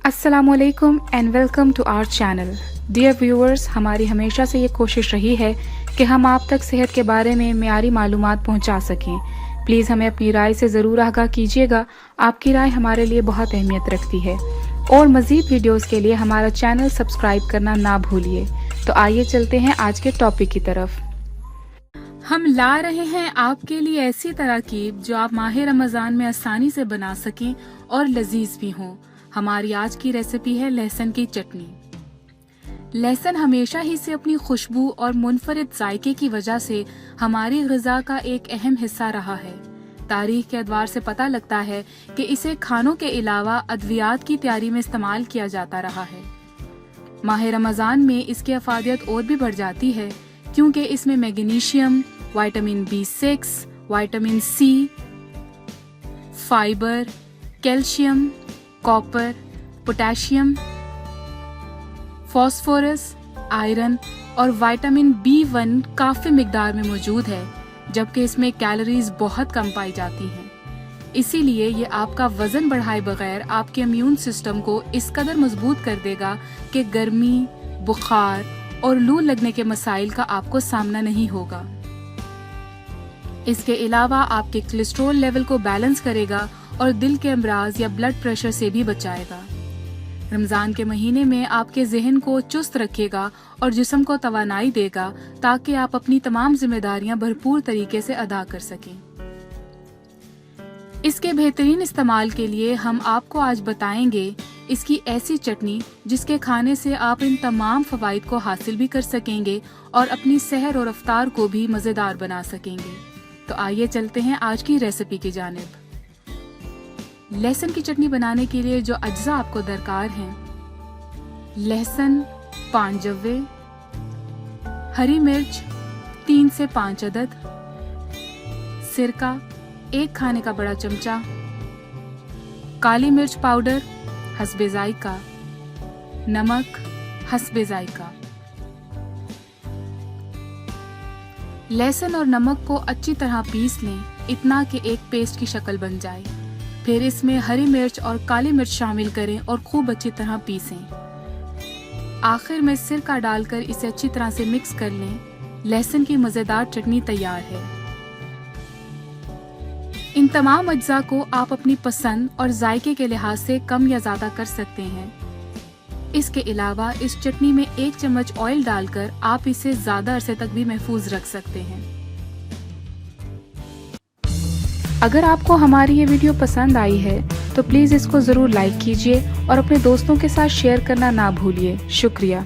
अस्सलामुअलैकुम and welcome to our channel. Dear viewers, हमारी हमेशा से ये कोशिश रही है कि हम आप तक सेहत के बारे में मियारी मालूमात पहुंचा सकें। प्लीज़ हमें अपनी राय से ज़रूर आगाह कीजिएगा। आपकी राय हमारे लिए बहुत अहमियत रखती है। और मज़ीद वीडियोस के लिए हमारा चैनल सब्सक्राइब करना ना भूलिए। तो आइए चलते हैं आज के टॉपिक की तरफ। हम ला रहे हैं आपके लिए ऐसी तरकीब जो आप माह रमज़ान में आसानी से बना सकें और लजीज भी हों। हमारी आज की रेसिपी है लहसुन की चटनी। लहसुन हमेशा ही से अपनी खुशबू और मुनफरिद जायके की वजह से हमारी ग़िज़ा का एक अहम हिस्सा रहा है। तारीख के अदवार से पता लगता है कि इसे खानों के अलावा अद्वियात की तैयारी में इस्तेमाल किया जाता रहा है। माह रमज़ान में इसकी अफादियत और भी बढ़ जाती है क्योंकि इसमें magnesium, vitamin B6, vitamin C, fibre, calcium, copper, potassium, phosphorus, iron और विटामिन B1 काफी मिकदार में मौजूद है, जबकि इसमें कैलोरीज बहुत कम पाई जाती हैं। इसीलिए ये आपका वजन बढ़ाए बगैर आपके इम्यून सिस्टम को इस कदर मजबूत कर देगा कि गर्मी, बुखार और लू लगने के मसाइल का आपको सामना नहीं होगा। इसके अलावा आपके कोलेस्ट्रॉल लेवल को बैलेंस करेगा और दिल के अमराज या ब्लड प्रेशर से भी बचाएगा। रमजान के महीने में आपके जहन को चुस्त रखेगा और जिस्म को तवानाई देगा ताकि आप अपनी तमाम जिम्मेदारियां भरपूर तरीके से अदा कर सकें। इसके बेहतरीन इस्तेमाल के लिए हम आपको आज बताएंगे इसकी ऐसी चटनी जिसके खाने से आप इन तमाम फवाइद को हासिल भी कर सकेंगे और अपनी सहर और अफ्तार को भी मजेदार बना सकेंगे। तो आइए चलते हैं आज की रेसिपी की जानिब। लहसुन की चटनी बनाने के लिए जो अज्जा आपको दरकार हैं: लहसुन 5 जव्वे, हरी मिर्च 3 से 5 अदद, सिरका 1 खाने का बड़ा चमचा, काली मिर्च पाउडर हस्बे जायका, नमक हस्बे जायका। लहसुन और नमक को अच्छी तरह पीस लें, इतना कि एक पेस्ट की शक्ल बन जाए। फिर इसमें हरी मिर्च और काली मिर्च शामिल करें और खूब अच्छी तरह पीसें। आखिर में सिरका डालकर इसे अच्छी तरह से मिक्स कर लें। लहसुन की मजेदार चटनी तैयार है। इन तमाम अज्जा को आप अपनी पसंद और जायके के लिहाज से कम या ज्यादा कर सकते हैं। इसके अलावा इस चटनी में 1 चम्मच ऑयल डालकर आप इसे ज्यादा अरसे तक भी महफूज रख सकते हैं। अगर आपको हमारी ये वीडियो पसंद आई है तो प्लीज़ इसको ज़रूर लाइक कीजिए और अपने दोस्तों के साथ शेयर करना ना भूलिए। शुक्रिया।